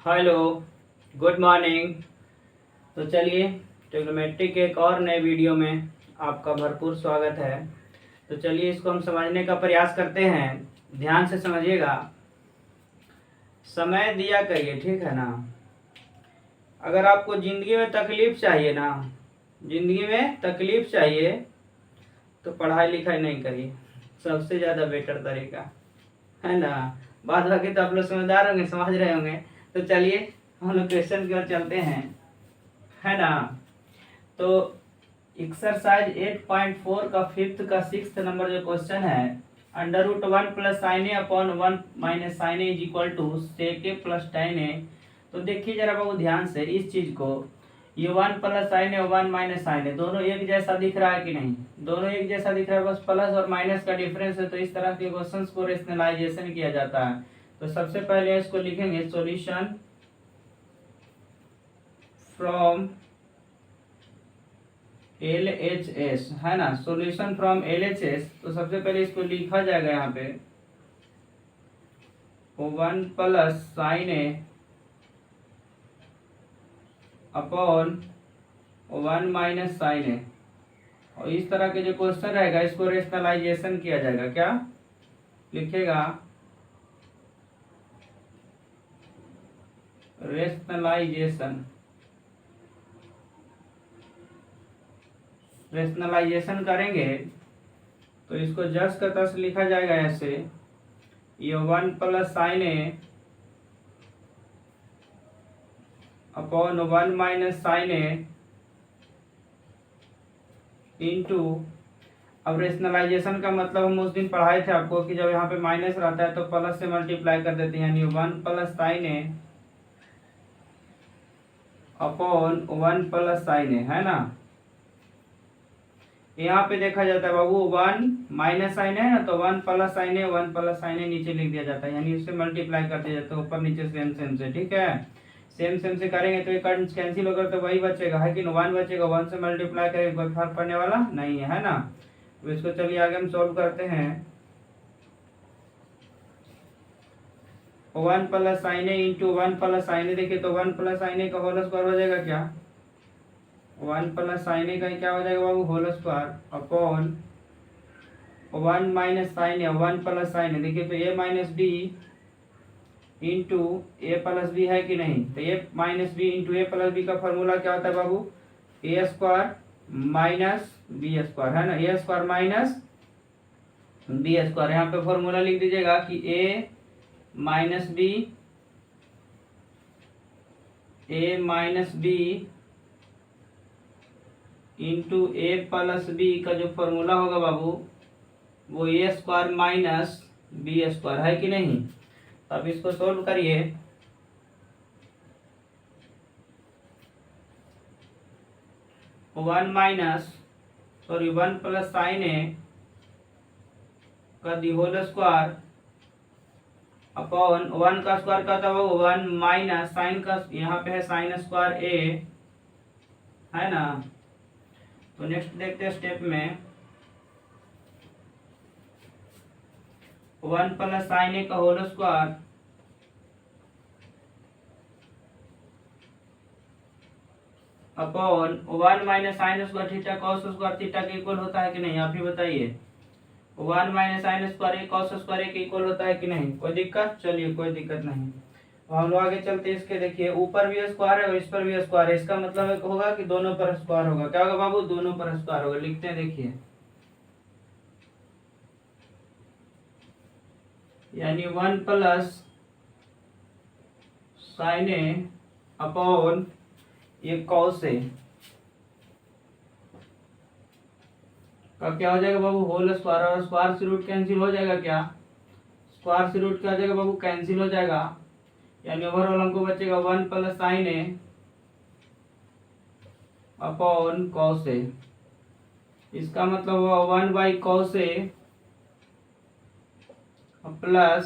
Hello, good morning. तो चलिए, trigonometry के एक और नए वीडियो में आपका भरपूर स्वागत है। तो चलिए इसको हम समझने का प्रयास करते हैं। ध्यान से समझिएगा, समय दिया करिए, ठीक है ना। अगर आपको ज़िंदगी में तकलीफ चाहिए ना, ज़िंदगी में तकलीफ चाहिए तो पढ़ाई लिखाई नहीं करिए, सबसे ज़्यादा बेटर तरीका है ना। बात बाकी तो आप लोग समझदार होंगे, समझ रहे होंगे। तो चलिए हम लोग क्वेश्चन की ओर चलते हैं, है ना। तो एक्सरसाइज 8.4 का फिफ्थ का सिक्स्थ नंबर जो क्वेश्चन है, under root 1 plus sine A upon 1 minus sine A is equal to sec A plus tan A. तो देखिए जरा बाबू ध्यान से इस चीज को, ये 1 plus sine A 1 minus sine ए दोनों एक जैसा दिख रहा है कि नहीं? दोनों एक जैसा दिख रहा है, बस प्लस और माइनस का डिफरेंस है। तो इस तरह के क्वेश्चंस को रेशनलाइजेशन किया जाता है। तो सबसे पहले इसको लिखेंगे सॉल्यूशन फ्रॉम LHS, है ना, सॉल्यूशन फ्रॉम LHS। तो सबसे पहले इसको लिखा जाएगा यहाँ पे 1 plus sine A upon 1 minus sine ए। और इस तरह के जो क्वेश्चन रहेगा इसको रेशनलाइजेशन किया जाएगा। क्या लिखेगा? रेशनलाइजेशन। रेशनलाइजेशन करेंगे तो इसको जस्ट का तस लिखा जाएगा ऐसे, ये 1 plus sine A upon 1 minus sine A into, अब रेशनलाइजेशन का मतलब हम उस दिन पढ़ाए थे आपको कि जब यहाँ पे माइनस रहता है तो प्लस से मल्टीप्लाई कर देते हैं, यानी 1 plus sine A upon 1 plus sine A, है ना। यहाँ पे देखा जाता है बाबू 1 माइनस साइन है ना, तो 1 प्लस साइन है, 1 प्लस साइन है नीचे लिख दिया जाता है, यानी उससे मल्टीप्लाई कर दिया जाता है ऊपर नीचे सेम सेम से, ठीक है। सेम सेम से करेंगे तो ये कैंसिल होकर तो वही बचेगा, है कि 1 बचेगा। 1 से मल्टीप्लाई करेंगे कोई फर्क पड़ने वाला नहीं है ना। तो इसको चलिए आगे हम सॉल्व करते हैं। 1 plus sine A into 1 plus sine A, देखिए तो 1 प्लस साइन ए का होल स्क्वायर हो जाएगा क्या? 1 प्लस साइन ए का क्या हो जाएगा बाबू? Whole square upon 1 minus sine A, 1 plus sine A, देखिए तो A minus B into A plus B, है कि नहीं? तो A minus B into A plus B का फॉर्मूला क्या होता है बाबू? A square minus B square, है ना। A square minus B square, यहाँ पे फॉर्मूला लिख दीजिएगा कि A minus B into A plus B का जो फॉर्मूला होगा बाबू वो ए स्क्वायर माइनस बी स्क्वायर, है कि नहीं? अब इसको सोल्व करिए। 1 प्लस साइन ए का दी होल स्क्वायर अपॉन 1 का स्क्वायर का था वो 1 माइनस साइन का, यहाँ पे है साइन स्क्वायर ए, है ना। तो नेक्स्ट देखते हैं स्टेप में 1 प्लस साइन ए का whole square upon 1 minus sine square theta cos square theta के इक्वल होता है कि नहीं? आप ही बताइए। 1 minus sine square A cos square A के इक्वल होता है कि नहीं? कोई दिक्कत? चलिए कोई दिक्कत नहीं। तो हम लोग आगे चलते हैं। इसके देखिए ऊपर भी स्क्वायर है और इस पर भी स्क्वायर है, इसका मतलब होगा कि दोनों पर स्क्वायर होगा। क्या होगा बाबू? दोनों पर स्क्वायर होगा। लिखते हैं, देखिए यानी 1 प्लस साइन ए अपॉन ये कॉस ए का क्या हो जाएगा बाबू? होल स्क्वायर, और स्क्वायर से रूट कैंसिल हो जाएगा। क्या स्क्वायर से रूट क्या हो जाएगा बाबू? कैंसिल हो जाएगा, यानी ओवरऑल हमको बचेगा 1 plus sine A upon cos A. इसका मतलब हुआ 1 by cos A plus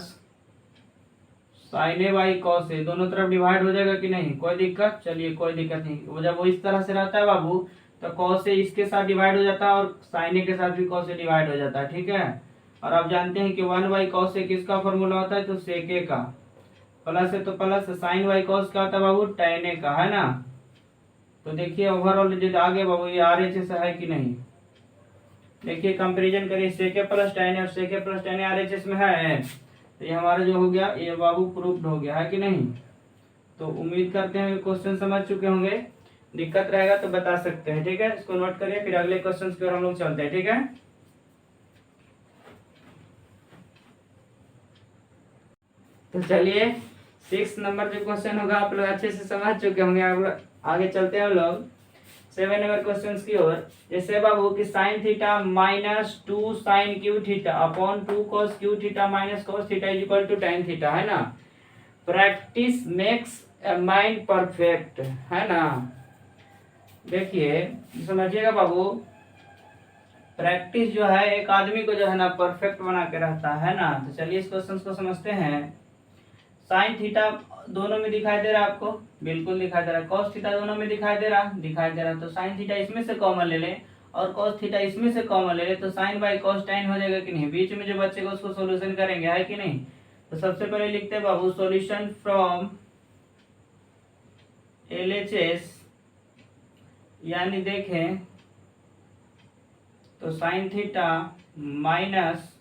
sine A by cos A, दोनों तरफ डिवाइड हो जाएगा कि नहीं? कोई दिक्कत? चलिए कोई दिक्कत नहीं। वो जब वो इस तरह से रहता है बाबू तो कॉस ए इसके साथ डिवाइड हो जाता है और साइन ए के साथ भी कॉस ए डिवाइड हो जाता है, ठीक है। और आप जानते हैं कि 1 बाई कॉस ए किसका फॉर्मूला होता है? तो सेक ए का। प्लस है तो प्लस, साइन वाई कॉस क्या होता है बाबू, tan a का, है ना। तो देखिए ओवरऑल जो आगे बाबू ये RHS है कि नहीं, देखिए कंपैरिजन करिए, sec a plus tan a और sec a plus tan a RHS में है, तो ये हमारा जो हो गया ये बाबू प्रूव्ड हो गया है कि नहीं। तो उम्मीद करते हैं क्वेश्चन समझ चुके होंगे, दिक्कत रहेगा तो बता सकते हैं, ठीक है। इसको नोट करिए, फिर अगले क्वेश्चन की ओर हम लोग चलते हैं, ठीक है। तो चलिए 6 नंबर जो क्वेश्चन होगा आप लोग अच्छे से समझ चुके होंगे, आगे चलते हैं हम लोग 7 नंबर क्वेश्चन की ओर। जैसे बाबू कि sine theta minus 2 sine cube theta upon 2 cos cube theta minus cos theta is equal to tan theta, है ना। Practice makes a mind perfect, है ना। देखिए समझिएगा बाबू, प्रैक्टिस जो है एक आदमी को जो है ना परफेक्ट बना के रहता है ना। तो चलिए इस क्वेश्चन को समझते हैं। साइन थीटा दोनों में दिखाई दे रहा है आपको, बिल्कुल दिखाई दे रहा है। कॉस थीटा दोनों में दिखाई दे रहा है। तो साइन थीटा इसमें से कॉमन ले ले और कॉस थीटा इसमें से कॉमन ले ले, तो साइन बाई कॉस tan हो जाएगा कि नहीं। बीच में जो बचेगा उसको सोल्यूशन करेंगे, है कि नहीं। तो सबसे पहले लिखते हैं बाबू सॉल्यूशन फ्रॉम LHS, यानी देखें तो sine theta minus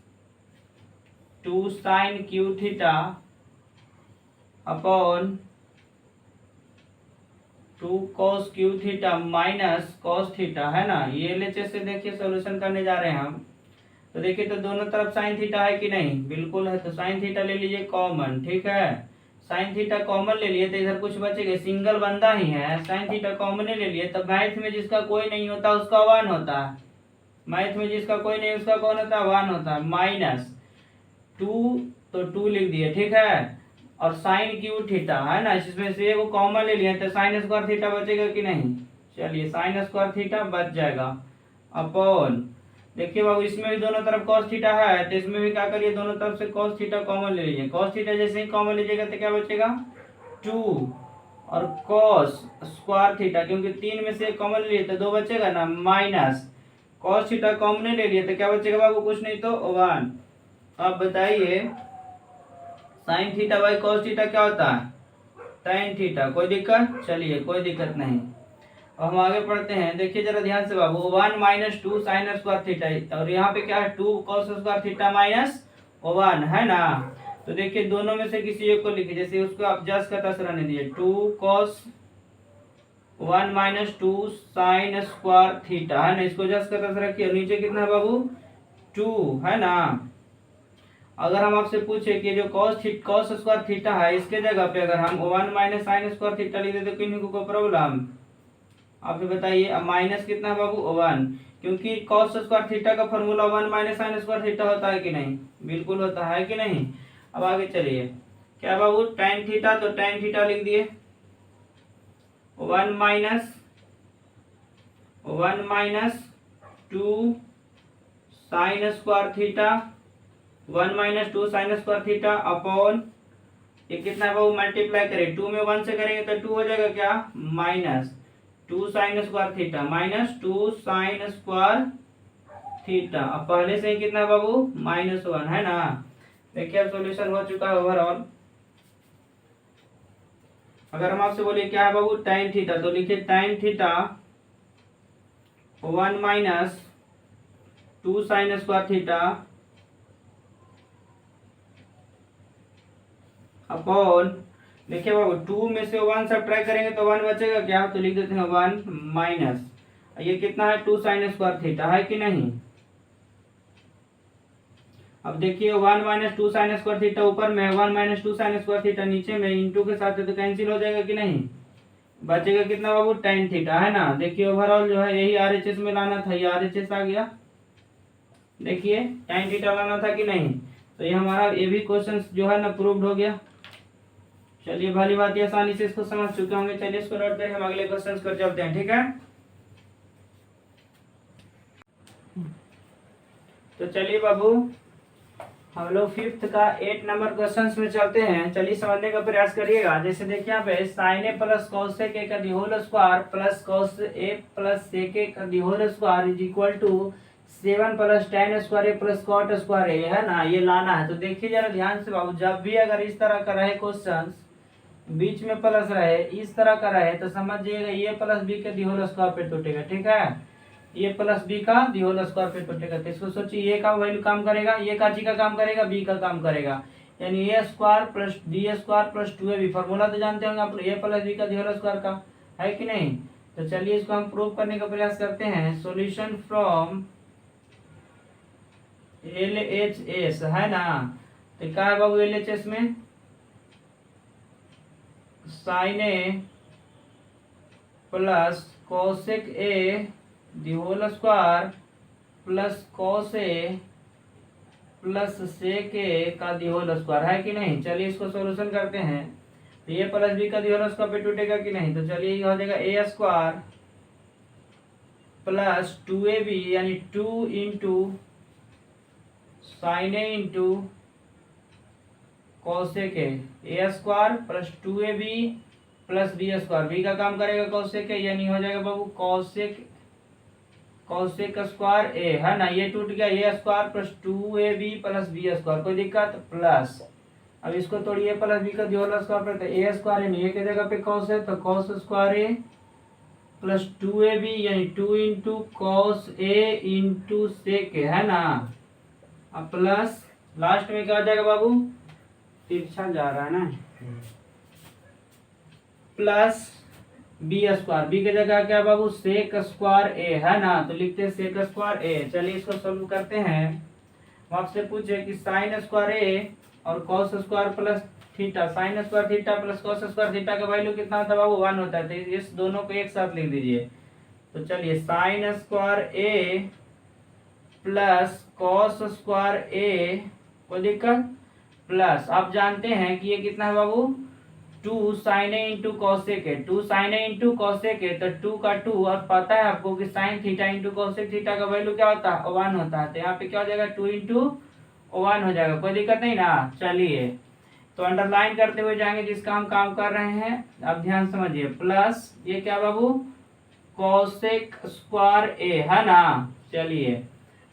2 sine cube theta upon 2 cos cube theta minus cos theta, है ना। ये LHS से देखिए सॉल्यूशन करने जा रहे हैं हम। तो देखिए तो दोनों तरफ साइन थीटा है कि नहीं, बिल्कुल है। तो साइन थीटा ले लीजिए कॉमन, ठीक है। साइन थीटा कॉमन ले लिए तो इधर कुछ बचेगा, सिंगल बंदा ही है। साइन थीटा कॉमन ले लिए तो मैथ में जिसका कोई नहीं होता उसका 1 होता है। मैथ में जिसका कोई नहीं उसका कौन होता है, 1 होता है। माइनस 2 तो 2 लिख दिए, ठीक है। और साइन क्यू थीटा, है ना, इसमें से वो कॉमन ले लिए तो साइन स्क्वायर थीटा बचेगा कि नहीं। चलिए साइन स्क्वायर थीटा बच जाएगा अपॉन, देखिए बाबू इसमें भी दोनों तरफ cos थीटा है तो इसमें भी क्या करिए, दोनों तरफ से cos थीटा कॉमन ले लीजिए। cos थीटा जैसे ही कॉमन लीजिएगा तो क्या बचेगा 2 और cos स्क्वायर थीटा, क्योंकि 3 में से कॉमन ले लिए तो 2 बचेगा ना, माइनस cos थीटा कॉमन ले लिए तो क्या बचेगा बाबू, कुछ नहीं तो 1। अब बताइए sine theta by cos theta क्या होता है, tan थीटा। कोई दिक्कत, चलिए कोई दिक्कत नहीं। अब हम आगे पढ़ते हैं, देखिए जरा ध्यान से बाबू, 1 माइनस 2 साइन स्क्वायर थीटा, और यहाँ पे क्या है 2 कॉस स्क्वायर थीटा माइनस 1, है ना। तो देखिए दोनों में से किसी एक को लिखिए, जैसे उसको आप जस्ट का तस रहने दिए, 2 cos 1 minus 2 sign square theta, है ना। इसको जस्ट का तस रखिए, नीचे कितना है बाबू 2, है ना। अगर हम आपसे पूछे कि जो कॉस स्क्वायर थीटा है इसके जगह पे अगर हम 1 माइनस साइन स्क्वायर थीटा लिख देते तो किन्हीं को कोई प्रॉब्लम, आप बताइए। अब माइनस कितना है बाबू 1, क्योंकि cos स्क्वायर थीटा का formula 1 minus sine square theta होता है कि नहीं, बिल्कुल होता है कि नहीं। अब आगे चलिए, क्या बाबू tan थीटा, तो tan थीटा लिख दिए 1 minus 2 sign square theta, 1 minus 2 sign square theta upon ये कितना बाबू मल्टीप्लाई करें, 2 में 1 से करेंगे तो 2 हो जाएगा क्या, minus 2 sign square theta minus 2 sign square theta. अब पहले से ही कितना है बाबू -1, है ना। देखिए अब सॉल्यूशन हो चुका है ओवरऑल। अगर हम आपसे बोले क्या है बाबू tan थीटा, तो लिखिए tan theta 1 minus 2 sign square theta upon, देखिए बाबू 2 में से 1 सब्ट्रैक्ट करेंगे तो 1 बचेगा क्या, तो लिख देते हैं 1 माइनस, ये कितना है 2 साइन स्क्वायर थीटा, है कि नहीं। अब देखिए 1 माइनस 2 साइन स्क्वायर थीटा ऊपर में, 1 माइनस 2 साइन स्क्वायर थीटा नीचे में, इंटू के साथ है तो कैंसिल हो जाएगा कि नहीं, बचेगा कितना बाबू tan थीटा, है ना। देखिए ओवरऑल जो है यही RHS में लाना था, ये RHS आ गया। देखिए tan थीटा लाना था कि नहीं, तो ये हमारा ये भी क्वेश्चन जो है ना प्रूव्ड हो गया। चलिए भली बात, ये आसानी से इसको समझ चुके होंगे। चलिए इसको नोट करके हम अगले क्वेश्चन पर चलते हैं, ठीक है। तो चलिए बाबू हम लोग 5th का 8 नंबर क्वेश्चन में चलते हैं। चलिए समझने का प्रयास करिएगा। जैसे देखिए यहाँ पे sine A plus cos A का the whole square plus cos A plus sec A का the whole square is equal to 7 plus tan square A plus cot square A, है ना, ये लाना है। तो देखिए जरा ध्यान से बाबू, जब भी अगर इस तरह का रहे क्वेश्चन बीच में प्लस रहे, इस तरह का रहे, तो समझ जाइएगा ये प्लस बी के दी होल स्क्वायर पे टूटेगा। ठीक है, ये प्लस बी का दी होल स्क्वायर पे टूटेगा। तो इसको सोचिए, ये का वैल्यू काम करेगा, ये का जी का काम करेगा, बी का काम करेगा, यानी A square plus D square plus 2ab। Formula तो जानते होंगे आप, ए प्लस बी का दी होल स्क्वायर का, है कि नहीं। तो चलिए इसको हम प्रूव करने का प्रयास करते हैं। सॉल्यूशन फ्रॉम LHS है ना, तो क्या है बाबू LHS में, sine A plus cosec A the whole square plus cos A plus sec A का दी होल स्क्वायर, है कि नहीं। चलिए इसको सॉल्यूशन करते हैं। तो ये प्लस बी का दी होल स्क्वायर पे टूटेगा कि नहीं, तो चलिए ये हो जाएगा ए स्क्वायर प्लस 2ab यानी 2 into sine A into cosec A square plus 2ab plus B square, B का काम करेगा कॉसेक ए, यानी हो जाएगा बाबू कॉसेक स्क्वायर ए, है ना। ये टूट गया, A square plus 2ab plus B square, कोई दिक्कत, प्लस अब इसको तोड़िए, प्लस बी का होल स्क्वायर पे, तो ए स्क्वायर यानी ए की जगह पे कॉस है, तो cos square A plus 2ab यानी 2 into cos A into sec, है ना। अब प्लस लास्ट में क्या हो जाएगा बाबू, तिरछा जा रहा है ना, प्लस बी स्क्वायर, बी की जगह क्या बाबू सेक स्क्वायर ए, है ना। तो लिखते हैं सेक स्क्वायर ए। चलिए इसको सोल्व करते हैं। आपसे पूछे कि साइन स्क्वायर ए और cos square plus theta, sign square theta plus cos square theta का वैल्यू कितना होता है बाबू, 1 होता है। तो इस दोनों को एक साथ लिख दीजिए। तो चलिए sign square A plus cos square A, कोई दिक्कत, प्लस आप जानते हैं कि ये कितना है बाबू 2 साइन ए इंटू कॉसेक है, 2 साइन ए इंटू कॉसेक है, तो 2 का 2, और पता है आपको कि sine theta into cosec theta का वैल्यू क्या होता है, 1 होता है। तो यहाँ पे क्या हो जाएगा 2 इंटू 1 हो जाएगा, कोई दिक्कत नहीं ना। चलिए तो अंडरलाइन करते हुए जाएंगे जिसका हम काम कर रहे हैं, अब ध्यान समझिए, प्लस ये क्या बाबू कॉसेक स्क्वायर ए, है ना। चलिए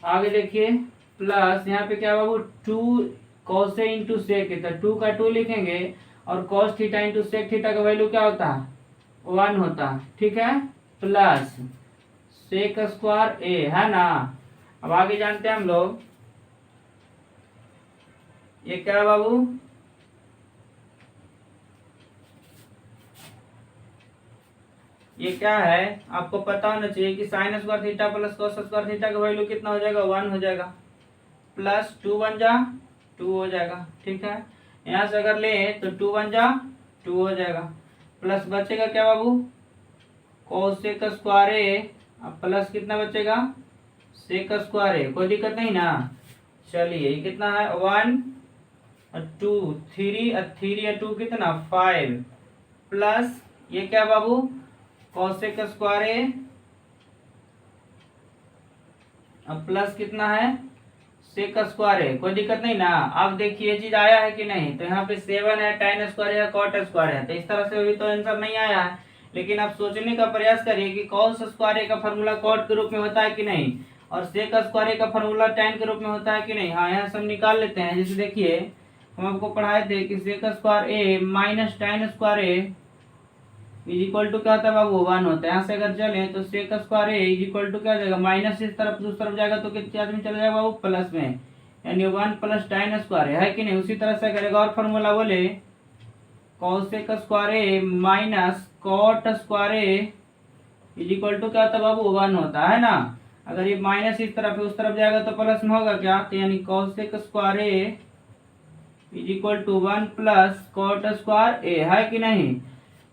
आगे देखिए, प्लस यहाँ पे क्या बाबू 2 कॉस ए इंटू सेक है, तो 2 का 2 लिखेंगे, और cos theta into sec theta का वैल्यू क्या होता है, 1 होता है। ठीक है, प्लस सेक स्क्वायर ए, है ना। अब आगे जानते हैं हम लोग, ये क्या है बाबू, ये क्या है आपको पता होना चाहिए कि sign square theta plus cos square theta का वैल्यू कितना हो जाएगा, 1 हो जाएगा, प्लस 2 बन जा 2 हो जाएगा। ठीक है, यहाँ से अगर ले तो 2 बन जा 2 हो जाएगा, प्लस बचेगा क्या बाबू कोसेक स्क्वायर ए, अब प्लस कितना बचेगा सेक स्क्वायर ए, कोई दिक्कत नहीं ना। चलिए ये कितना है 1 और 2 3 और 3 और 2 कितना 5, प्लस ये क्या बाबू कोसेक स्क्वायर ए, अब प्लस कितना है सेक स्क्वायर है, कोई दिक्कत नहीं ना। अब देखिए ये चीज आया है कि नहीं, तो यहाँ पे 7 है, tan स्क्वायर है, cot स्क्वायर है, तो इस तरह से अभी तो आंसर नहीं आया है, लेकिन आप सोचने का प्रयास करिए कि cos स्क्वायर ए का फॉर्मूला cot के रूप में होता है कि नहीं, और सेक स्क्वायर ए का फॉर्मूला tan के रूप में होता है कि नहीं। हाँ यहाँ से हम निकाल लेते हैं। जैसे देखिए हम आपको पढ़ाए थे कि sec square A minus tan square A is equal to क्या होता है बाबू 1 होता है। यहाँ से अगर चले तो sec square A is equal to क्या हो जाएगा, माइनस इस तरफ दूसरी तरफ जाएगा तो कितने आदमी चला जाएगा बाबू प्लस में, यानी 1 प्लस tan स्क्वायर है कि नहीं। उसी तरह से करेगा और फॉर्मूला बोले cosec square A minus cot square A is equal to क्या होता है बाबू 1 होता है ना। अगर ये माइनस इस तरफ उस तरफ जाएगा तो प्लस में होगा क्या, तो यानी cosec square A is equal to 1 plus cot square A, है कि नहीं।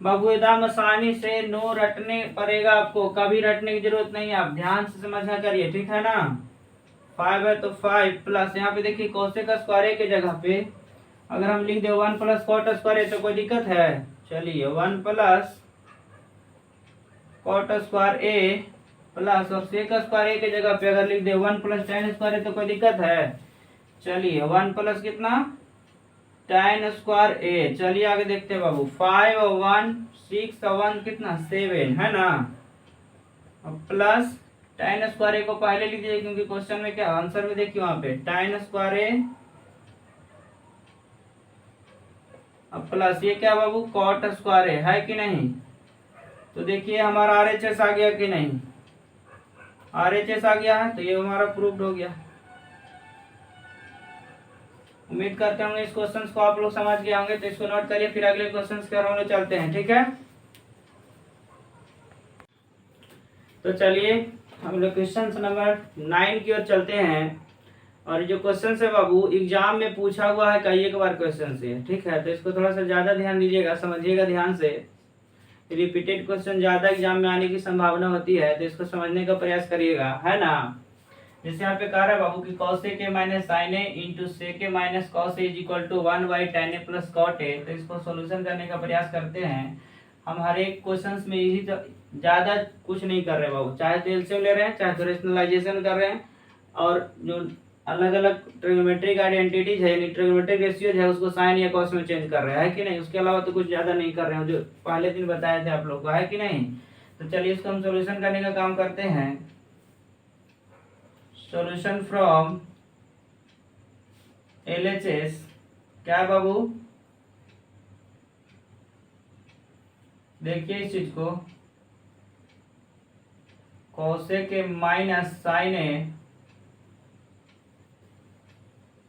बाबू एकदम आसानी से नो रटने पड़ेगा आपको, कभी रटने की जरूरत नहीं है, आप ध्यान से समझना करिए, ठीक है ना। 5 है तो 5 प्लस यहाँ पे देखिए कोसेक स्क्वायर ए के जगह पे अगर हम लिख दे 1 प्लस कॉट स्क्वायर ए तो कोई दिक्कत है। चलिए 1 plus cot square A plus और सेक स्क्वायर ए के जगह पे अगर लिख दे 1 प्लस tan स्क्वायर ए तो कोई दिक्कत है। चलिए 1 प्लस कितना tan स्क्वायर ए। चलिए आगे देखते हैं बाबू 5 और 1 6 और 1 कितना 7 है ना। अब प्लस tan स्क्वायर ए को पहले लिख दीजिए क्योंकि क्वेश्चन में क्या आंसर में देखिए वहां पे tan स्क्वायर ए अब प्लस ये क्या बाबू कॉट स्क्वायर है कि नहीं। तो देखिए हमारा RHS आ गया कि नहीं, RHS आ गया है, तो ये हमारा प्रूव्ड हो गया। उम्मीद करते हैं इस क्वेश्चन को आप लोग समझ गए होंगे। तो इसको नोट करिए, फिर अगले क्वेश्चन की ओर हम लोग चलते हैं, ठीक है। तो चलिए हम लोग क्वेश्चन नंबर 9 की ओर चलते हैं। और जो क्वेश्चन है बाबू एग्जाम में पूछा हुआ है कई एक बार क्वेश्चन से, ठीक है। तो इसको थोड़ा सा ज्यादा ध्यान दीजिएगा, समझिएगा ध्यान से। रिपीटेड क्वेश्चन ज्यादा एग्जाम में आने की संभावना होती है, तो इसको समझने का प्रयास करिएगा, है ना। जैसे यहाँ पे कह रहा है बाबू की cos a के minus sine A into sec a माइनस cos a is equal to 1 by tan a plus cot a। तो इसको सोल्यूशन करने का प्रयास करते हैं। हम हर एक क्वेश्चन में यही ज्यादा कुछ नहीं कर रहे बाबू, चाहे तो एलसीएम ले रहे हैं, चाहे तो रेशनलाइजेशन कर रहे हैं, और जो अलग अलग ट्रिग्नोमेट्रिक आइडेंटिटीज है यानी ट्रिग्नोमेट्रिक रेशियोज है उसको साइन या कॉस में चेंज कर रहे हैं, है कि नहीं। उसके अलावा तो कुछ ज्यादा नहीं कर रहे हैं, जो पहले दिन बताए थे आप लोग को, है कि नहीं। तो चलिए इसको हम सोल्यूशन करने का काम करते हैं। सॉल्यूशन फ्रॉम LHS क्या है बाबू, देखिए इस चीज को cos a के minus sine A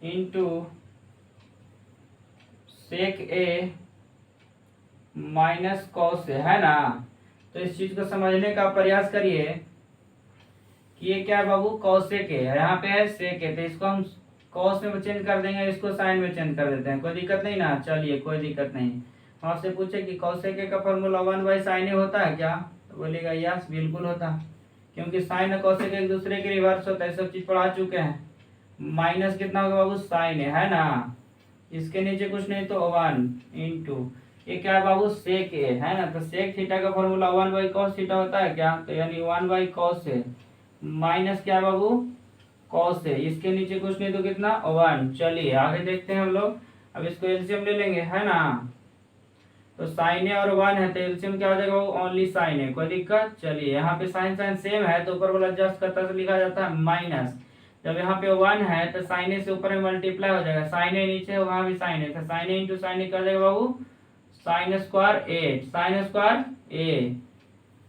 into sec a माइनस cos a, है ना। तो इस चीज को समझने का प्रयास करिए कि ये क्या है बाबू cos a के, यहाँ पे है sec a, तो इसको हम cos में चेंज कर देंगे, इसको साइन में चेंज कर देते हैं, कोई दिक्कत नहीं ना। चलिए कोई दिक्कत नहीं। हम आपसे पूछे कि cos a के का फॉर्मूला 1 बाई साइन ए होता है क्या, तो बोलेगा यस बिल्कुल होता, क्योंकि साइन और cos a के एक दूसरे के रिवर्स होता है, सब चीज पढ़ा चुके हैं। माइनस कितना होगा बाबू साइन है ना, इसके नीचे कुछ नहीं तो 1 इंटू ये क्या है बाबू सेक ए, है ना। तो सेक थीटा का फॉर्मूला 1 बाई कॉस थीटा होता है क्या, तो यानी 1 बाई कॉस ए माइनस क्या है बाबू कॉस ए, इसके नीचे कुछ नहीं तो कितना 1। चलिए आगे देखते हैं हम लोग। अब इसको एलसीएम ले लेंगे, है ना। तो साइन ए और 1 है तो एलसीएम क्या हो जाएगा वो ओनली साइन है, कोई दिक्कत। चलिए यहाँ पे साइन साइन सेम है तो ऊपर वाला जस्ट करता से लिखा जाता है माइनस। जब यहाँ पे 1 है तो साइन ए से ऊपर में मल्टीप्लाई हो जाएगा, साइन ए नीचे है वहां भी साइन है, तो साइन ए इंटू साइन ए कर जाएगा बाबू साइन स्क्वायर ए, साइन स्क्वायर ए।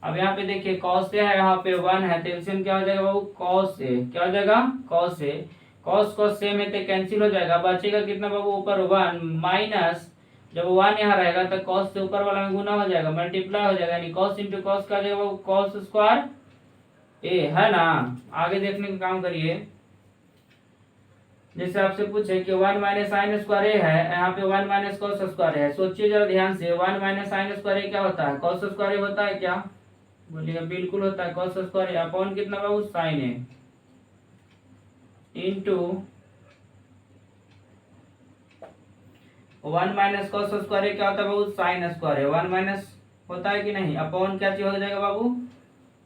अब यहाँ पे देखिए कॉस ए है, यहाँ पे 1 है तो एलसीएम क्या हो जाएगा बाबू कॉस ए, क्या हो जाएगा cos A. Cos cos same है तो कैंसिल हो जाएगा, बचेगा कितना बाबू ऊपर 1 माइनस, जब 1 यहाँ रहेगा तो कॉस से ऊपर वाला में गुना हो जाएगा, मल्टीप्लाई हो जाएगा, यानी कॉस इंटू कॉस का जाएगा बाबू कॉस स्क्वायर ए, है ना। आगे देखने का काम करिए। जैसे आपसे पूछे कि 1 माइनस साइन स्क्वायर ए है, यहाँ पे 1 माइनस कॉस स्क्वायर है, सोचिए जरा ध्यान से 1 माइनस साइन स्क्वायर ए क्या होता है, कॉस स्क्वायर ए होता है क्या, बोलिएगा बिल्कुल होता है। कॉस स्क्वायर ए अपॉन कितना बाबू sign A into 1 minus cos square ए क्या होता है बाबू साइन स्क्वायर ए, 1 माइनस होता है कि नहीं, अपॉन क्या चीज हो जाएगा बाबू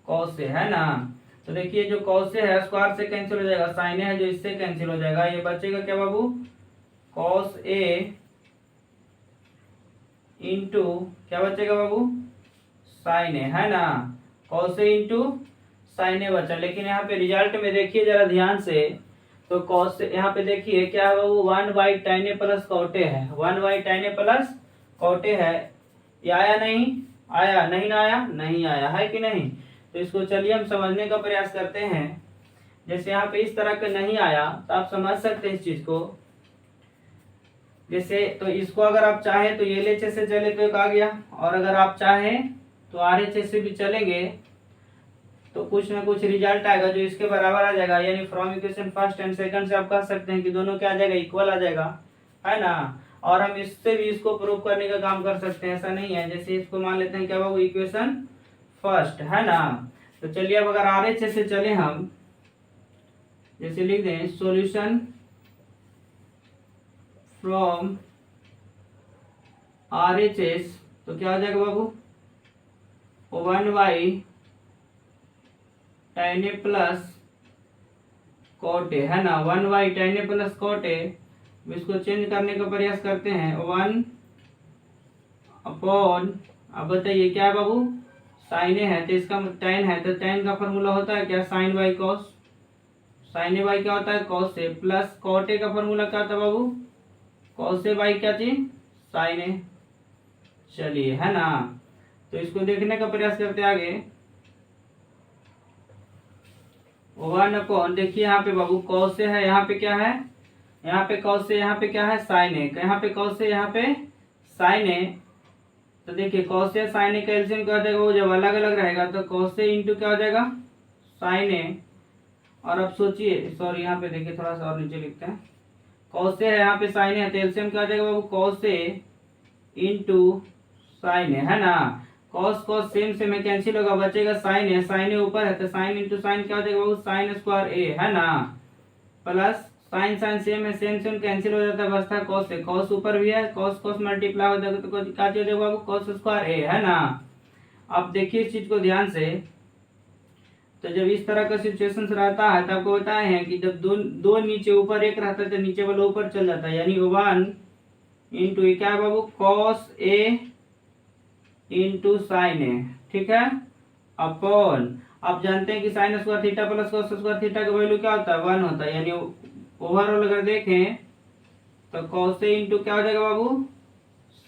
कॉस ए, है ना। तो देखिए जो कॉस ए है स्क्वायर से कैंसिल हो जाएगा, साइन ए है जो इससे कैंसिल हो जाएगा, ये बचेगा क्या बाबू कॉस ए इंटू क्या बचेगा बाबू साइन ए, है ना। कॉस ए इंटू साइन ए बचा, लेकिन यहाँ पे रिजल्ट में देखिए जरा ध्यान से, तो कॉस यहाँ पे देखिए क्या है बाबू 1 by tan a plus cot A है, 1 by tan a plus cot A है, ये आया नहीं, आया नहीं ना, आया नहीं आया, है कि नहीं। तो इसको चलिए हम समझने का प्रयास करते हैं। जैसे यहाँ पे इस तरह का नहीं आया तो आप समझ सकते हैं इस चीज को। जैसे तो इसको अगर आप चाहें तो ये LHS से चले तो एक आ गया, और अगर आप चाहें तो RHS से भी चलेंगे तो कुछ ना कुछ रिजल्ट आएगा जो इसके बराबर आ जाएगा, यानी from equation first and second से आप कह सकते हैं कि दोनों क्या आ जाएगा इक्वल आ जाएगा, है ना। और हम इससे भी इसको प्रूव करने का काम कर सकते हैं, ऐसा नहीं है। जैसे इसको मान लेते हैं क्या बाबू इक्वेशन फर्स्ट, है ना। तो चलिए अब अगर RHS से चले हम, जैसे लिख दें सॉल्यूशन फ्रॉम RHS, तो क्या हो जाएगा बाबू 1 by tan a plus cot A, है ना। 1 by tan a plus cot A, इसको चेंज करने का प्रयास करते हैं 1 अपॉन, अब बताइए क्या है बाबू साइन ए है तो इसका tan है तो tan का फॉर्मूला होता है क्या sine by cos, sine A by क्या होता है cos A, plus cot A का फॉर्मूला क्या होता है बाबू कॉस ए बाई क्या चीज साइन ए। चलिए, है ना। तो इसको देखने का प्रयास करते आगे। 1 देखिए यहाँ पे बाबू कॉस से है, यहाँ पे क्या है, यहाँ पे कॉस से, यहाँ पे क्या है साइन ए, यहाँ पे कॉस से, यहाँ पे साइन ए। तो देखिए कॉस से साइन ए का एलसीएम क्या हो जाएगा, वो जब अलग अलग रहेगा तो कॉस से इंटू क्या हो जाएगा साइन ए। और अब सोचिए, सॉरी यहाँ पे देखिए थोड़ा सा और नीचे लिखते हैं, कॉस से है यहाँ पे साइन है, तो एलसीएम क्या हो जाएगा बाबू कॉस से इंटू साइन है ना। कॉस कॉस सेम से में कैंसिल होगा, बचेगा साइन है ऊपर है, तो साइन इंटू साइन क्या हो जाएगा बाबू साइन स्क्वायर ए, है ना, प्लस साइन साइन सेम है, सेम सेम कैंसिल हो जाता है, बचता है कॉस से, कॉस ऊपर भी है, कॉस कॉस मल्टीप्लाई हो जाएगा तो क्या हो जाएगा बाबू कॉस स्क्वायर ए, है ना। अब देखिए इस चीज को ध्यान से, तो जब इस तरह का सिचुएशन रहता है तो आपको बताए हैं कि जब दो नीचे ऊपर एक रहता है तो नीचे वाला ऊपर चल जाता है, यानी 1 इंटू क्या है बाबू कॉस ए इंटू साइन ए, ठीक है, अपॉन, आप जानते हैं कि sign square theta plus cos square theta का वैल्यू क्या होता है 1 होता है, यानी ओवरऑल अगर देखें तो कॉस ए इंटू क्या हो जाएगा बाबू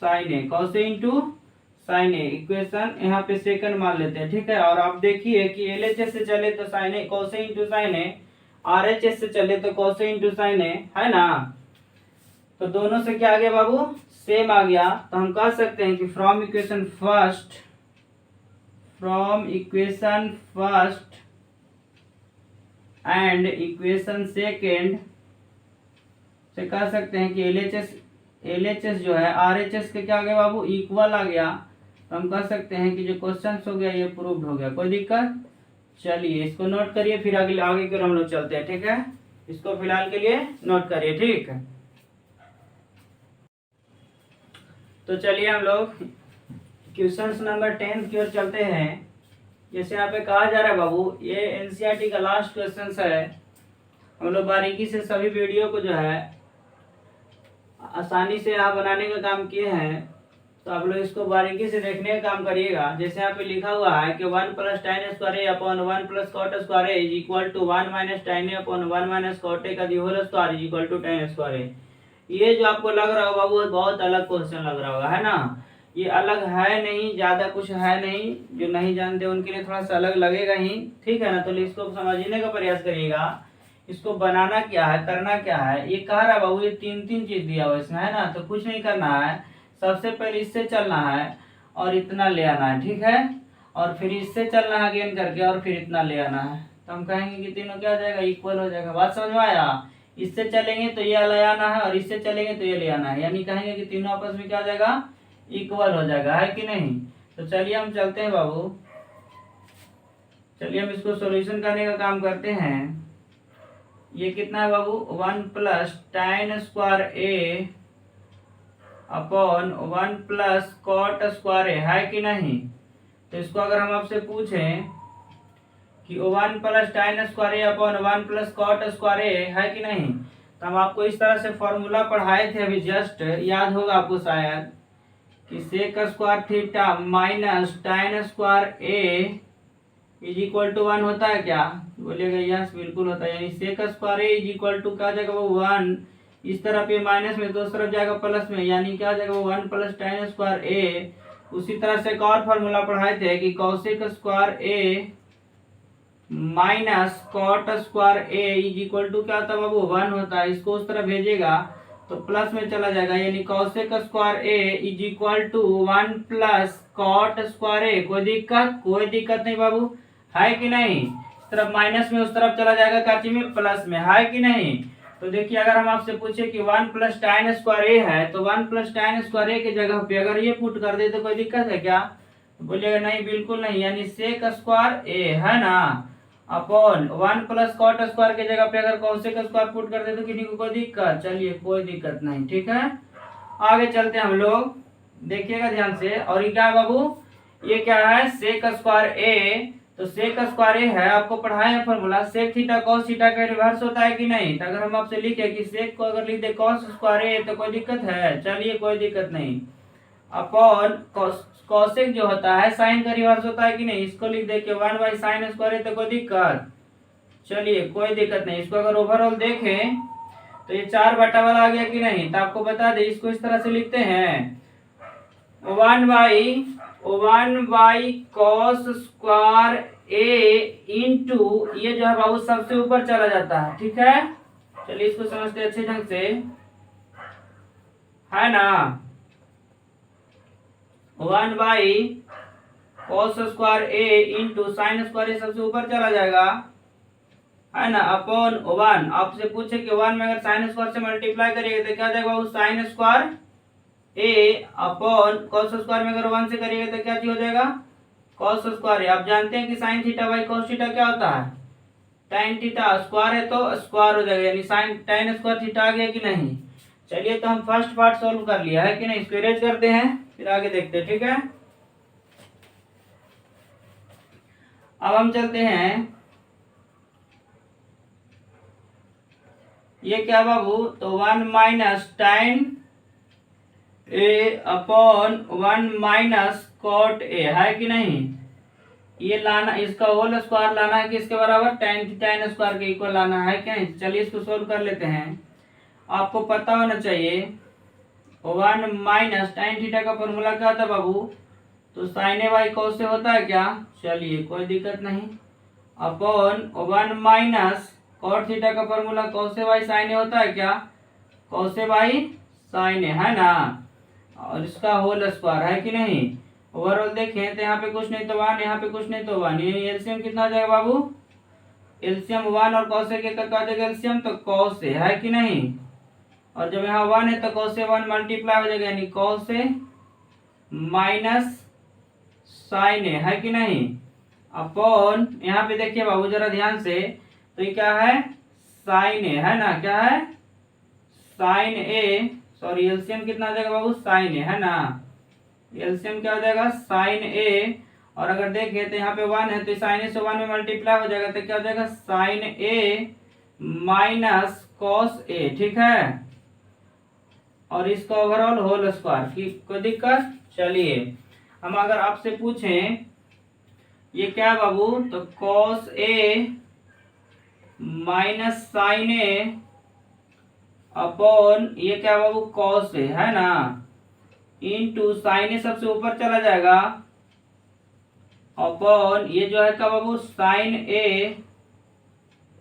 sign A, cos A into sine A, equation यहाँ पे सेकंड मान लेते हैं, ठीक है। और आप देखिए कि एलएचएस से चले तो sign A cos A into sine A, RHS से चले तो cos A into sine A, है ना। तो दोनों से क्या आ गया बाबू सेम आ गया, तो हम कह सकते हैं कि from equation first and equation second से कह सकते हैं कि एलएचएस जो है आरएचएस के क्या आ गया बाबू इक्वल आ गया, तो हम कह सकते हैं कि जो क्वेश्चन हो गया ये प्रूव्ड हो गया, कोई दिक्कत। चलिए इसको नोट करिए, फिर आगे की हम लोग चलते हैं, ठीक है, इसको फिलहाल के लिए नोट करिए, ठीक है। तो चलिए हम लोग क्वेश्चन नंबर 10 की ओर चलते हैं। जैसे यहाँ पे कहा जा रहा है बाबू, ये एनसीईआरटी का लास्ट क्वेश्चन है, हम लोग बारीकी से सभी वीडियो को जो है आसानी से यहाँ बनाने का काम किए हैं, तो आप लोग इसको बारीकी से देखने का काम करिएगा। जैसे यहाँ पे लिखा हुआ है कि 1 plus tan square A upon 1 plus cot square A is equal to 1 minus tan A upon 1 minus cot A का the whole square is equal to tan square A. ये जो आपको लग रहा होगा वो बहुत अलग क्वेश्चन लग रहा होगा, है ना। ये अलग है नहीं, ज्यादा कुछ है नहीं, जो नहीं जानते उनके लिए थोड़ा सा अलग लगेगा ही, ठीक है ना। तो इसको समझने का प्रयास करिएगा, इसको बनाना क्या है, करना क्या है। ये कह रहा है बाबू ये तीन चीज दिया हुआ इसमें, है ना। तो कुछ नहीं करना है, सबसे पहले इससे चलना है और इतना ले आना है, ठीक है, और फिर इससे चलना है गेन करके और फिर इतना ले आना है। तो हम कहेंगे कि तीनों क्या हो जाएगा इक्वल हो जाएगा। बात समझ में आया। इससे चलेंगे तो ये ले आना है और इससे चलेंगे तो ये ले आना है, यानी कहेंगे कि तीनों आपस में क्या हो जाएगा इक्वल हो जाएगा, है कि नहीं। तो चलिए हम चलते हैं बाबू, चलिए हम इसको सॉल्यूशन करने का काम करते हैं। ये कितना है बाबू 1 plus tan square A upon 1 plus cot square A, है कि नहीं। तो इसको अगर हम आपसे पूछें कि 1 plus tan square A upon 1 plus cot square A, है कि नहीं, तो हम आपको इस तरह से फॉर्मूला पढ़ाए थे अभी जस्ट, याद होगा आपको शायद, कि sec square theta minus tan square A is equal to 1 होता है क्या, बोलिएगा यस बिल्कुल होता है। यानी sec square A is equal to क्या जाएगा वो 1, इस तरफ ये माइनस में, दोसरी तरफ जाएगा प्लस में, यानी क्या जाएगा वो 1 प्लस टाइन स्क्वायर ए। उसी तरह से एक और फॉर्मूला पढ़ाए थे कि cosec square A minus cot square A is equal to क्या होता है बाबू 1 होता है। इसको उस तरफ भेजेगा तो प्लस में चला जाएगा, यानी cosec square A is equal to 1 plus cot square A. कोई दिक्कत नहीं बाबू, है कि नहीं। इस तरफ माइनस में, उस तरफ चला जाएगा काची में प्लस में, है कि नहीं। तो देखिए अगर हम आपसे पूछे कि 1 प्लस टाइन स्क्वायर ए है, तो 1 प्लस टाइन स्क्वायर ए की जगह पे अगर ये पुट कर दे तो कोई दिक्कत है क्या, तो बोलिएगा नहीं बिल्कुल नहीं, यानी सेक स्क्वायर ए, है ना, अपॉन 1 प्लस कॉट स्क्वायर के जगह पे अगर कॉसेक स्क्वायर पुट कर दे तो किसी को कोई दिक्कत, चलिए कोई दिक्कत नहीं, ठीक है। आगे चलते हैं हम लोग, देखिएगा ध्यान से। और ये क्या है बाबू, ये क्या है सेक स्क्वायर ए, तो सेक स्क्वायर ए है, आपको पढ़ाए हैं formula, sec theta cos theta का रिवर्स होता है कि नहीं। तो अगर हम आपसे लिखे कि सेक को अगर लिख दे कॉस स्क्वायर ए तो कोई दिक्कत है, चलिए कोई दिक्कत नहीं, अपॉन कॉसेक जो होता है साइन का रिवर्स होता है कि नहीं, इसको लिख दे के 1 बाई साइन स्क्वायर ए तो कोई दिक्कत, चलिए कोई दिक्कत नहीं। इसको अगर ओवरऑल देखें तो ये 4/1 आ गया कि नहीं। तो आपको बता दे, इसको इस तरह से लिखते हैं 1/1 cos स्क्वायर ए इंटू, ये जो है बाबू सबसे ऊपर चला जाता है, ठीक है। चलिए इसको समझते अच्छे ढंग से, है ना। 1/cos स्क्वायर ए इंटू साइन स्क्वायर, ये सबसे ऊपर चला जाएगा, है ना, अपॉन 1। आपसे पूछे कि 1 में अगर साइन स्क्वायर से मल्टीप्लाई करिएगा तो क्या जाएगा बाबू, sign square A upon cos square में अगर 1 से करिएगा तो क्या चीज हो जाएगा, कॉस स्क्वायर। आप जानते हैं कि sine theta by cos theta क्या होता है, tan थीटा। स्क्वायर है तो स्क्वायर हो जाएगा, यानी साइन tan स्क्वायर थीटा आ गया कि नहीं। चलिए तो हम फर्स्ट पार्ट सॉल्व कर लिया है कि नहीं, इसको इरेज करते हैं फिर आगे देखते हैं, ठीक है। अब हम चलते हैं, ये क्या बाबू, तो 1 minus tan A upon 1 minus cot A, है कि नहीं। ये लाना, इसका होल स्क्वायर लाना है कि इसके बराबर, tan स्क्वायर के इक्वल लाना है कि नहीं। चलिए इसको सोल्व कर लेते हैं। आपको पता होना चाहिए 1 माइनस tan थीटा का फॉर्मूला क्या था बाबू, तो साइन ए बाई कॉस से होता है क्या, चलिए कोई दिक्कत नहीं, अपॉन 1 माइनस कॉट थीटा का formula cos A by sine A होता है क्या, cos A by sine A, है ना, और इसका होल स्क्वायर, है कि नहीं। ओवरऑल देखें तो यहाँ पे कुछ नहीं तो 1, यहाँ पे कुछ नहीं तो 1, ये एलसीएम कितना आ जाएगा बाबू, एलसीएम 1 और कॉस ए का आ जाएगा एलसीएम, तो कॉस ए, है कि नहीं। और जब यहाँ 1 है तो कॉस ए 1 मल्टीप्लाई हो जाएगा, यानी cos A minus sine A, है कि नहीं, अपॉन यहाँ पे देखिए बाबू जरा ध्यान से, तो ये क्या है, साइन ए, है ना, क्या है, साइन ए, सॉरी एलसीएम कितना आ जाएगा बाबू, साइन ए, है ना, एलसीएम क्या हो जाएगा, साइन ए। और अगर देखें तो यहाँ पे 1 है तो साइन ए से 1 में मल्टीप्लाई हो जाएगा, तो क्या हो जाएगा, sign A minus cos A, ठीक है। और इसका ओवरऑल होल स्क्वायर की कोई दिक्कत। चलिए हम अगर आपसे पूछें ये क्या बाबू, तो cos A minus sine A upon ये क्या बाबू, कॉस ए, है ना, इनटू साइन ए सबसे ऊपर चला जाएगा, अपॉन ये जो है क्या बाबू, sign A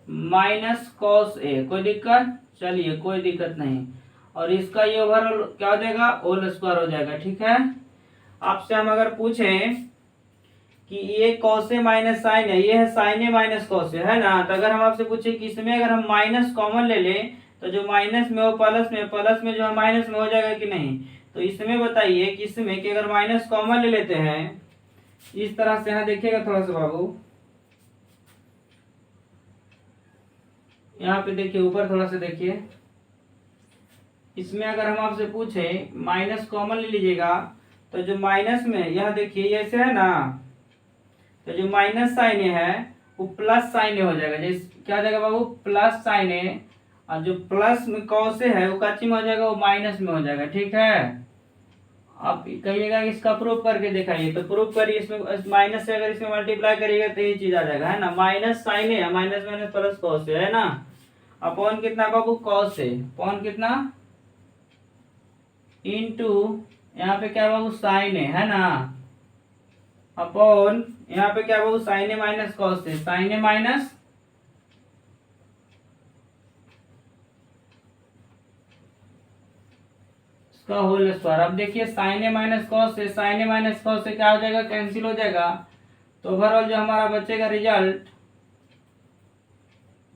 minus cos A, कोई दिक्कत, चलिए कोई दिक्कत नहीं। और इसका ये ओवरऑल क्या हो जाएगा, होल स्क्वायर हो जाएगा, ठीक है। आपसे हम अगर पूछें कि ये कॉस ए माइनस साइन है, ये है sign A minus cos A, है ना, तो अगर हम आपसे पूछे कि इसमें अगर हम माइनस कॉमन ले लें तो जो माइनस में वो प्लस में, प्लस में जो है माइनस में हो जाएगा कि नहीं। तो इसमें बताइए कि इसमें कि अगर माइनस कॉमन ले लेते हैं इस तरह से, यहाँ देखिएगा थोड़ा सा बाबू, यहाँ पे देखिए ऊपर थोड़ा सा देखिए, इसमें अगर हम आपसे पूछे माइनस कॉमन ले लीजिएगा तो जो माइनस में यहाँ देखिए ऐसे है ना, तो जो माइनस साइन ए है वो प्लस साइन ए हो जाएगा, जैसे क्या हो जाएगा बाबू, प्लस साइन ए, और जो प्लस में कॉस ए है वो काची में हो जाएगा, वो माइनस में हो जाएगा, ठीक है। आप कहिएगा इसका प्रूफ करके दिखाइए, तो प्रूफ करिए, इसमें माइनस से अगर इसमें मल्टीप्लाई करिएगा तो ये चीज आ जाएगा, है ना, माइनस साइन ए, माइनस माइनस प्लस कॉस ए, है ना, अपॉन कितना बाबू, कॉस ए, अपॉन कितना, इनटू यहाँ पे क्या बाबू, साइन ए, है ना, अपॉन यहाँ पे क्या बाबू, sign A minus cos A, sign A minus इसका होल स्क्वायर। अब देखिए sign A minus cos A, sign A minus cos A क्या हो जाएगा, कैंसिल हो जाएगा, तो ओवरऑल जो हमारा बचेगा रिजल्ट,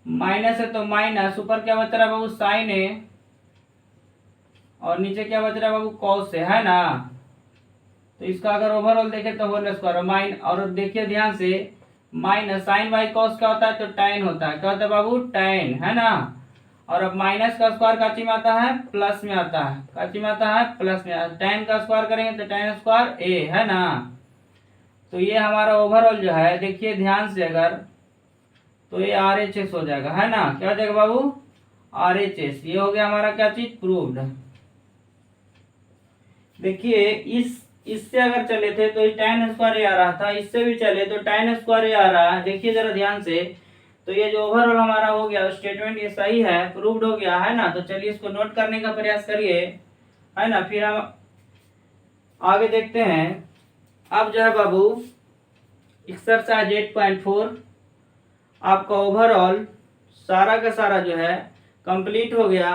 माइनस है तो माइनस, ऊपर क्या बच रहा है बाबू, साइन ए, और नीचे क्या बच रहा है बाबू, कॉस ए, है ना। तो इसका अगर ओवरऑल देखें तो होल स्क्वायर माइन, और देखिए ध्यान से, माइनस साइन बाई कॉस क्या होता है, तो tan होता है, क्या होता है बाबू, tan, है ना। और अब माइनस का स्क्वायर काची में आता है, प्लस में आता है, काची में आता है, प्लस में। tan का स्क्वायर करेंगे तो tan स्क्वायर a, है ना। तो ये हमारा ओवरऑल जो है देखिए ध्यान से अगर, तो ये RHS हो जाएगा, है ना, क्या हो जाएगा बाबू, RHS। ये हो गया हमारा क्या चीज, प्रूव्ड। देखिए इससे अगर चले थे तो tan स्क्वायर आ रहा था, इससे भी चले तो tan स्क्वायर आ रहा है, देखिए जरा ध्यान से। तो ये जो ओवरऑल हमारा हो गया स्टेटमेंट ये सही है, प्रूव्ड हो गया है ना। तो चलिए इसको नोट करने का प्रयास करिए, है ना। फिर हम आगे देखते हैं। अब जो है बाबू एक्सरसाइज 8.4 आपका ओवरऑल सारा का सारा जो है कंप्लीट हो गया।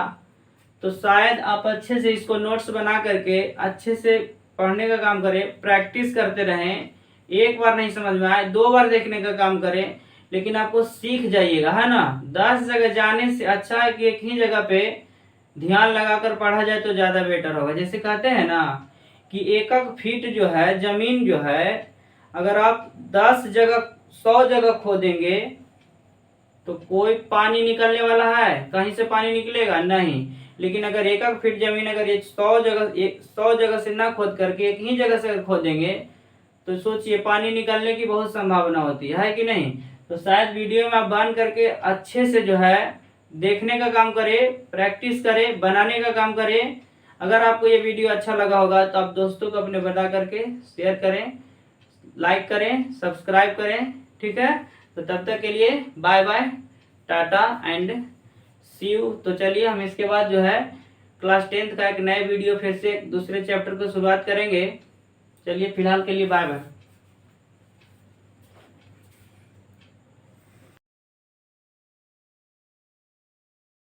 तो शायद आप अच्छे से इसको नोट्स बना करके अच्छे से पढ़ने का काम करें, प्रैक्टिस करते रहें। एक बार नहीं समझ में आए 2 बार देखने का काम करें, लेकिन आपको सीख जाइएगा, है ना। 10 जगह जाने से अच्छा है कि एक ही जगह पे ध्यान लगाकर पढ़ा जाए तो ज़्यादा बेटर होगा। जैसे कहते हैं ना कि 1 फीट जो है जमीन जो है, अगर आप 10 जगह 100 जगह खोदेंगे तो कोई पानी निकलने वाला है? कहीं से पानी निकलेगा नहीं। लेकिन अगर 1 फीट जमीन अगर 100 जगह से ना खोद करके एक ही जगह से खोदेंगे तो सोचिए पानी निकलने की बहुत संभावना होती है कि नहीं। तो शायद वीडियो में आप बंद करके अच्छे से जो है देखने का काम करें, प्रैक्टिस करें, बनाने का काम करें। अगर आपको ये वीडियो अच्छा लगा होगा तो आप दोस्तों को अपने बता करके शेयर करें, लाइक करें, सब्सक्राइब करें, ठीक है। तो तब तक के लिए bye bye, tata and see you. तो चलिए हम इसके बाद जो है क्लास 10th का एक नए वीडियो फिर से दूसरे चैप्टर को शुरुआत करेंगे। चलिए फिलहाल के लिए बाय बाय।